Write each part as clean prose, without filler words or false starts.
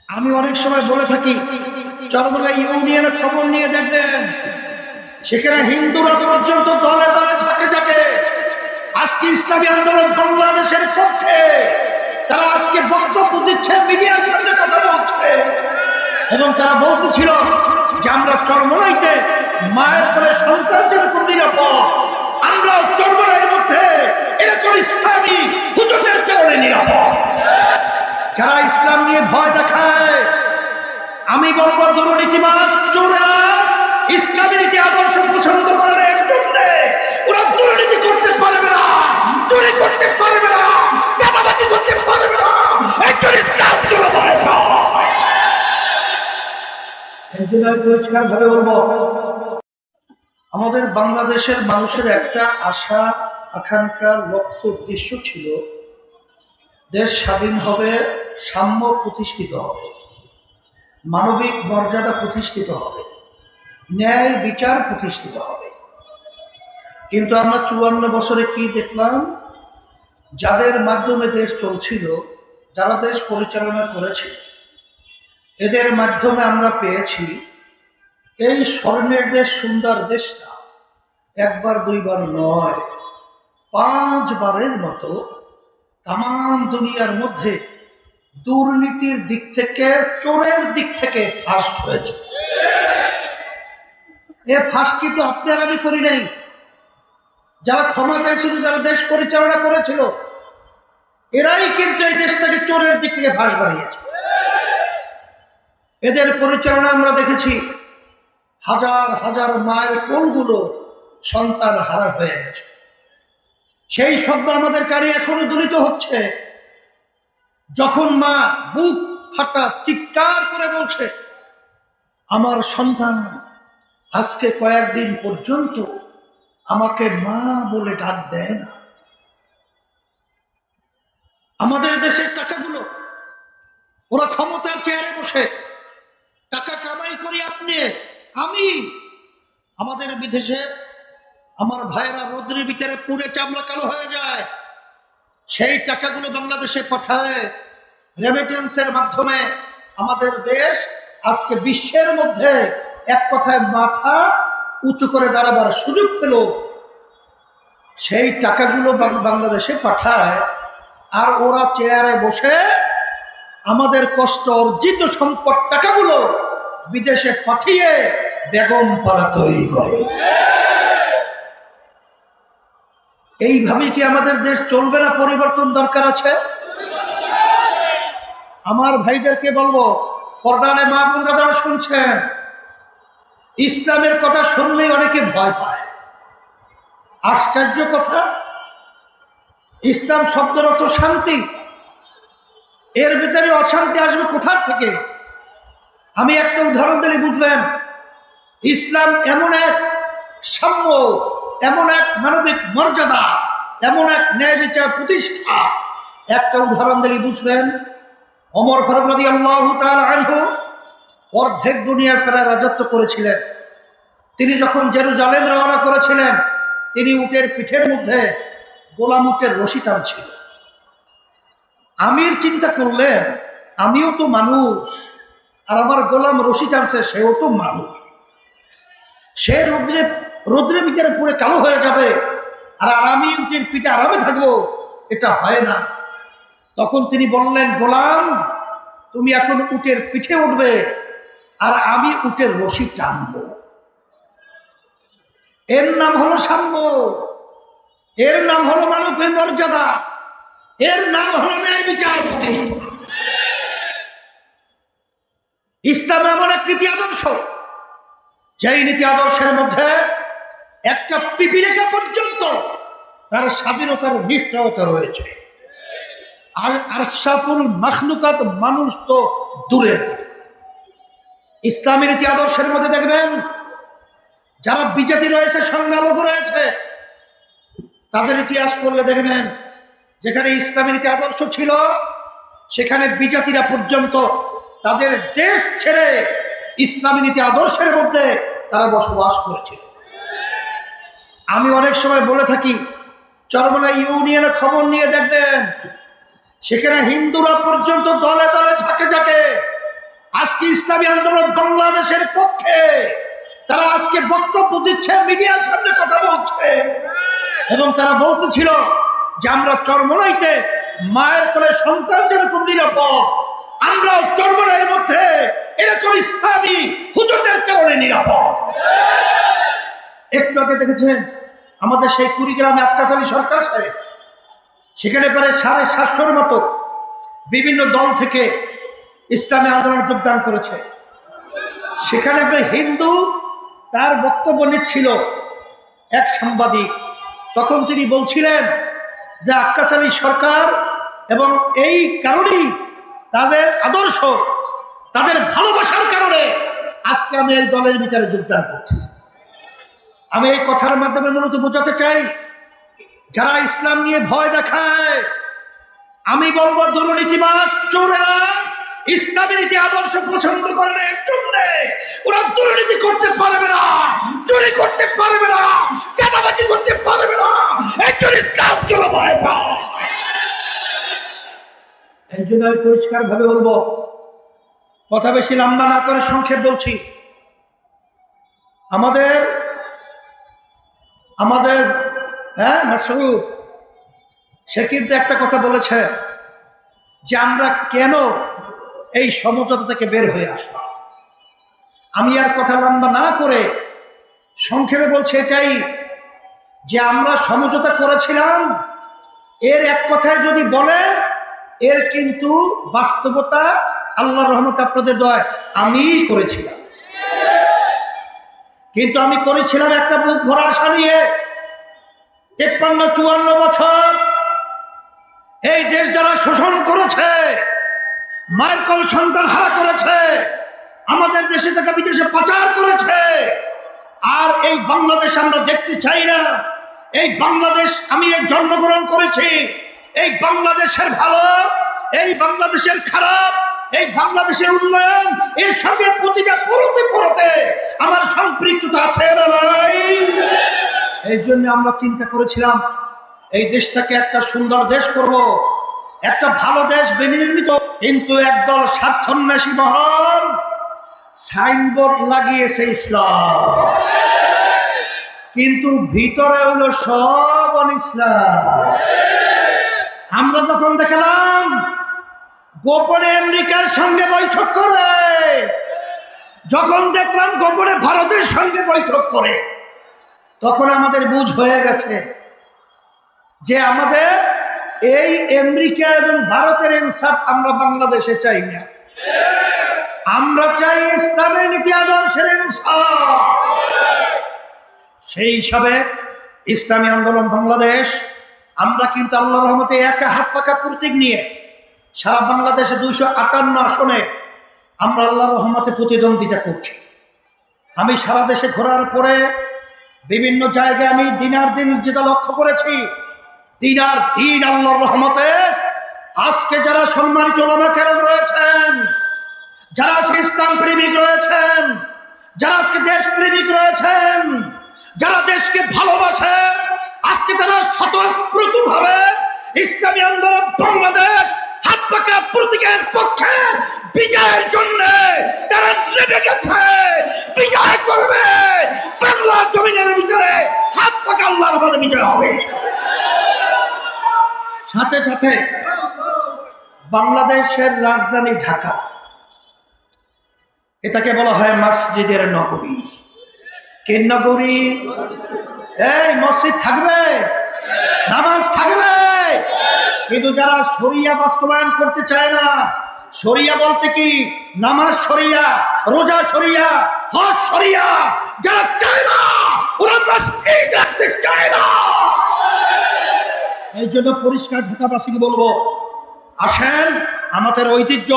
আমি অনেক সময় বলে থাকি, চরমলা ইউনিয়নের খবর নিয়ে দেখবেন, সেখানে হিন্দুরা পর্যন্ত দলে দলে ঝাঁকে ঝাঁকে আজকে ইসলামী আন্দোলন বাংলাদেশের পক্ষে তারা আজকে বক্তব্য দিচ্ছে, মিডিয়ার সামনে কথা বলছে, এবং তারা বলতেছিল যে আমরা চরমলাইতে মায়ের কোলে সন্তান যেরকম নিরাপদ, আমরাও চরমলাইয়ের মধ্যে এরকম ইসলামী হুজুরদের কারণে নিরাপদ। যারা ইসলাম নিয়ে ভয় দেখায়, আমি বলবো দুর্নীতিবাদ চোরেরা ইসলামী নীতি আদর্শ পছন্দ করে এর জন্য ওরা দুর্নীতি করতে পারবে না, চুরি করতে পারবে না, চাঁদাবাজি করতে পারবে না। একজন ইসলাম চোর বলে না। পরিষ্কার ভাবে বলবো, আমাদের বাংলাদেশের মানুষের একটা আশা আকাঙ্ক্ষা লক্ষ্য উদ্দেশ্য ছিল, দেশ স্বাধীন হবে, সাম্য প্রতিষ্ঠিত হবে, মানবিক মর্যাদা প্রতিষ্ঠিত হবে, ন্যায় বিচার প্রতিষ্ঠিত হবে। কিন্তু আমরা 54 বছরে কি দেখলাম? যাদের মাধ্যমে দেশ চলছিল, যারা দেশ পরিচালনা করেছিল, এদের মাধ্যমে আমরা পেয়েছি এই স্বর্ণের দেশ, সুন্দর দেশটা একবার দুইবার নয়, 5 বারের মতো তাম দুনিয়ার মধ্যে দুর্নীতির দিক থেকে, চোরের দিক থেকে ফার্স্ট হয়েছে। এ ফার্স্ট কিন্তু আপনি আর আমি করি নাই, যারা ক্ষমতায় ছিল, যারা দেশ পরিচালনা করেছিল, এরাই কিন্তু এই দেশটাকে চোরের দিক থেকে ফাঁস বাড়িয়েছে। এদের পরিচালনা আমরা দেখেছি, হাজার হাজার মায়ের কোলগুলো সন্তান হারা হয়ে গেছে। সেই শব্দ আমাদের কানে এখনো দূরিত হচ্ছে, যখন মা বুক ফাটা চিৎকার করে বলছে, আমার সন্তান আজকে কয়েকদিন পর্যন্ত আমাকে মা বলে ডাক দেয় না। আমাদের দেশের টাকাগুলো ওরা ক্ষমতার চেয়ারে বসে টাকা কামাই করি, আপনি আমি, আমাদের বিদেশে আমার ভাইয়েরা রোদ্রের ভিতরে পুড়ে চামড়া কালো হয়ে যায়, সেই টাকাগুলো বাংলাদেশে পাঠায় রেমিটেন্সের মাধ্যমে। আমাদের দেশ আজকে বিশ্বের মধ্যে এক কথায় মাথা উঁচু করে দাঁড়াবার সুযোগ পেল। সেই টাকাগুলো বাংলাদেশে পাঠায়, আর ওরা চেয়ারে বসে আমাদের কষ্ট অর্জিত সম্পদ টাকাগুলো বিদেশে পাঠিয়ে বেগম পাড়া তৈরি করে। এইভাবে কি আমাদের দেশ চলবে না? পরিবর্তন দরকার আছে। আমার ভাইদেরকে বলবো, পর্দানে মা বোনরা যারা শুনছেন, ইসলামের কথা শুনলেই অনেকে ভয় পায়। আশ্চর্য কথা, ইসলাম শব্দের অর্থ শান্তি, এর ভিতরে অশান্তি আসবে কোথার থেকে? আমি একটা উদাহরণ দিলে বুঝবেন। ইসলাম এমন এক সাম্য, এমন এক মানবিক মর্যাদা, এমন এক ন্যায় বিচার প্রতিষ্ঠা, একটা উদাহরণ দিলে বুঝবেন। ওমর ফারুক রাদিয়াল্লাহু তাআলা আনহু অর্ধেক দুনিয়ার প্রায় রাজত্ব করেছিলেন। তিনি যখন জেরুজালেম রওনা করেছিলেন, তিনি উটের পিঠের মধ্যে গোলাম উটের রশি টানছিল। আমির চিন্তা করলেন, আমিও তো মানুষ, আর আমার গোলাম রশি টানছে, সেও তো মানুষ, সে রোদ্রে ভিতরে পুরো কালো হয়ে যাবে, আর আমি উটের পিঠে আরামে থাকবো, এটা হয় না। তখন তিনি বললেন, গোলাম, তুমি এখন উটের পিঠে উঠবে, আর আমি উটের রশি টানবো। এর নাম হলো সাম্য, এর নাম হলো মানবিক মর্যাদা, এর নাম হলো ন্যায় বিচার প্রতিষ্ঠা। ইসলাম এমন এক নীতি আদর্শ, যেই নীতি আদর্শের মধ্যে একটা পিপিলিকা পর্যন্ত তার স্বাধীনতার নিশ্চয়তা রয়েছে। আর আশরাফুল মাখলুকাত মানুষ তো দূরের কথা। ইসলামী নীতি আদর্শের মধ্যে দেখবেন, যারা বিজাতি রয়েছে, সংখ্যালঘু রয়েছে, তাদের ইতিহাস পড়লে দেখবেন, যেখানে ইসলামী নীতি আদর্শ ছিল, সেখানে বিজাতিরা পর্যন্ত তাদের দেশ ছেড়ে ইসলামী নীতি আদর্শের মধ্যে তারা বসবাস করেছিল। আমি অনেক সময় বলে থাকি, চরমলা ইউনিয়নের খবর নিয়ে দেখবেন, সেখানে হিন্দুরা পর্যন্ত দলে দলে ঝাঁকে ঝাঁকে আজকে ইসলামী আন্দোলন বাংলাদেশের পক্ষে তারা আজকে বক্তব্য দিচ্ছে, মিডিয়ার সামনে কথা বলছে, এবং তারা বলতেছিল যে আমরা চরমোনাইতে মায়ের কোলে সন্তান যেরকম নিরাপদ, আমরা চরমোনাইয়ের মধ্যে এরকম ইসলামী হুজুরদের কারণে নিরাপদ। একটু আগে দেখেছেন আমাদের সেই কুড়িগ্রামে আক্কাস আলী সরকার সাহেব, সেখানে প্রায় 750-র মতো বিভিন্ন দল থেকে ইসলামী আন্দোলন যোগদান করেছে। সেখানে একটা হিন্দু তার বক্তব্য নিচ্ছিল এক সাংবাদিক, তখন তিনি বলছিলেন যে আক্কাস আলী সরকার এবং এই কারণেই তাদের আদর্শ, তাদের ভালোবাসার কারণে আজকে আমি এই দলের বিচারে যোগদান করতেছি। আমি এই কথার মাধ্যমে মূলত বোঝাতে চাই, যারা ইসলাম নিয়ে ভয় দেখায়, আমি বলবো দুর্নীতিবাদ চোরেরা ইসলামী নীতি আদর্শ পছন্দ করে না, এর জন্য ওরা দুর্নীতি করতে পারবে না, চুরি করতে পারবে না, চাঁদাবাজি করতে পারবে না, এর জন্য ইসলাম চোরা ভয় পায়। এই জন্য আমি পরিষ্কার ভাবে বলবো, কথা বেশি লম্বা না করে সংক্ষেপ বলছি। আমাদের মাসউদ সে কিন্তু একটা কথা বলেছে যে আমরা কেন এই সমঝোতা থেকে বের হয়ে আসলাম। আমি আর কথা লম্বা না করে সংক্ষেপে বলছি এটাই, যে আমরা সমঝোতা করেছিলাম, এর এক কথায় যদি বলে, এর কিন্তু বাস্তবতা আল্লাহর রহমতে আপনাদের দয়ায় আমিই করেছিলাম। কিন্তু আমি করেছিলাম একটা বুক ভরা আশা নিয়ে। 53-54 বছর এই দেশ যারা শোষণ করেছে, মায়ের কোল সন্তান হারা করেছে, আমাদের দেশে থেকে বিদেশে পাচার করেছে, আর এই বাংলাদেশ আমরা দেখতে চাই না। এই বাংলাদেশ, আমি জন্মগ্রহণ করেছি, এই বাংলাদেশের ভালো, এই বাংলাদেশের খারাপ, এই বাংলাদেশের উন্নয়ন, এর সঙ্গে প্রতিটা পরতে পরতে আমার সম্পৃক্ততা আছে না নাই? এই জন্য আমরা চিন্তা করেছিলাম এই দেশটাকে একটা সুন্দর দেশ করব, একটা ভালো দেশ বিনির্মিত। কিন্তু একদল স্বার্থন্বেষী মহল সাইনবোর্ড লাগিয়েছে ইসলাম, কিন্তু ভিতরে হলো সব অনিসলাম। আমরা যখন দেখলাম গোপনে আমেরিকার সঙ্গে বৈঠক করে, যখন দেখলাম গোপনে ভারতের সঙ্গে বৈঠক করে, তখন আমাদের বুঝ হয়ে গেছে যে আমাদের এই আমেরিকা এবং ভারতের ইনসাফ আমরা বাংলাদেশে চাই না। আমরা চাই ইসলামের নীতি আদর্শের ইনসাফ। সেই হিসাবে ইসলামী আন্দোলন বাংলাদেশ, আমরা কিন্তু আল্লাহর রহমতে একা হাত পাকা প্রতীক নিয়ে সারা বাংলাদেশে 258 আসনে আমরা আল্লাহর রহমতে প্রতিদ্বন্দ্বিতা করছি। আমি সারা দেশে ঘোরার পরে বিভিন্ন জায়গায় আমি দিনার দিন যেটা লক্ষ্য করেছি, দিনার দিন আল্লাহর রহমতে আজকে যারা সম্মানিত ওলামা কেরাম রয়েছেন, যারা আজকে ইসলাম প্রেমিক রয়েছেন, যারা আজকে দেশ প্রেমিক রয়েছেন, যারা দেশকে ভালোবাসে, আজকে তারা স্বতঃস্ফূর্তভাবে ইসলামী আন্দোলন বাংলাদেশ হাত পাকা প্রতীকের পক্ষে বিজয়ের জন্য তারা নেমে গেছে। বিজয় করবে, বাংলার জমিনের ভিতরে হাত পাকা আল্লাহর রহমতে বিজয় হবে। সাথে সাথে বাংলাদেশের রাজধানী ঢাকা, এটাকে বলা হয় মসজিদের নগরী। কি নগরী? এই মসজিদ থাকবে, নামাজ থাকবে, কিন্তু যারা শরিয়া বাস্তবায়ন করতে চায় না, শরিয়া বলতে কি, নামাজ শরিয়া, রোজা শরিয়া, হজ শরিয়া, যারা চায় না, ওরা মসজিদ রাখতে চায় না। এই জন্য পরিষ্কার ঢাকাবাসীকে বলবো, আসেন আমাদের ঐতিহ্য,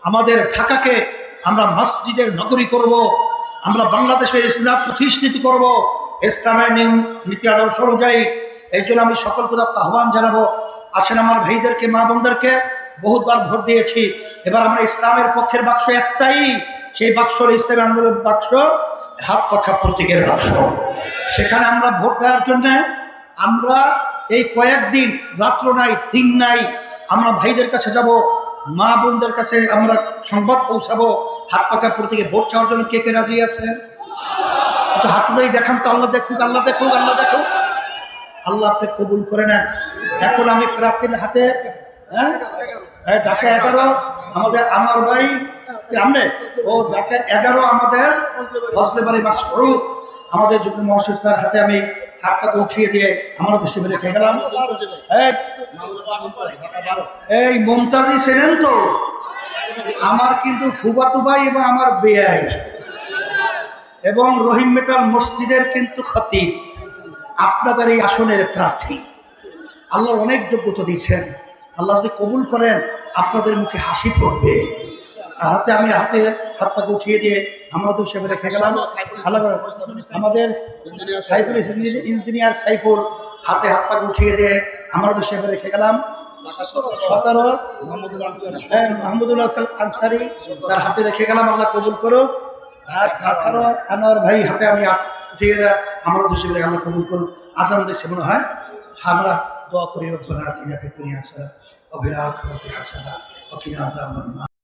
আমাদের ঢাকাকে আমরা মসজিদের নগরী করব, আমরা বাংলাদেশে ইসলাম প্রতিষ্ঠিত করব ইসলামের নীতি আদর্শ অনুযায়ী। এই জন্য আমি সকল প্রদত্ত আহ্বান জানাবো, আসেন আমার ভাইদেরকে, মা বোনদেরকে, বহুতবার ভোট দিয়েছি, এবার আমরা ইসলামের পক্ষের বাক্স একটাই, সেই বাক্স হল ইসলামী আন্দোলন বাক্স, হাত পাখা প্রতীকের বাক্স। সেখানে আমরা ভোট দেওয়ার জন্য আমরা এই কয়েকদিন রাত্র নাই দিন নাই আমরা ভাইদের কাছে যাব, মা বোনদের কাছে আমরা সংবাদ পৌঁছাবো, হাত পাকা প্রতীকে ভোট চাওয়ার জন্য কে কে রাজি আছেন? তো হাতগুলোই দেখান তো, আল্লাহ দেখুক, আল্লাহ দেখুক, আল্লাহ দেখুক। আল্লাহ আপনি কবুল করে নেন। এখন আমি প্রার্থীর হাতে ঢাকা 11 আমাদের আমার ভাই সামনে, ও ঢাকা 11 আমাদের ফজলে বাড়ি মাসরুফ আমাদের যুগ্ম মহাসচিব তার হাতে আমি হাত পাকে উঠিয়ে দিয়ে আমার দেশে রেখে গেলাম। এই মমতাজি ছিলেন তো আমার কিন্তু ফুফাতো ভাই এবং আমার বেয়াই এবং রহিম মেটাল মসজিদের কিন্তু খতিব, আপনাদের এই আসনের প্রার্থী। আল্লাহ অনেক যোগ্যতা দিয়েছেন, আল্লাহ যদি কবুল করেন আপনাদের মুখে হাসি ফুটবে। হাতে আমি হাতে হাত পাকে উঠিয়ে দিয়ে আমরা তো হিসেবে রেখে গেলাম। আমাদের সাইফুল ইঞ্জিনিয়ার সাইফুল হাতে হাত পাকে উঠিয়ে দিয়ে আমরা তো হিসেবে রেখে গেলাম। 17 মাহমুদুল আনসারি তার হাতে রেখে গেলাম, আল্লাহ কবুল করুক। 18 আনোয়ার ভাই হাতে আমি উঠিয়ে আমরা তো হিসেবে আল্লাহ কবুল করুক। আজান দেশে মনে হয় আমরা দোয়া করি, রব্বানা আতিনা ফিদ দুনিয়া হাসানাহ ওয়া ফিল আখিরাতি হাসানাহ ওয়া কিনা আযাবান নার।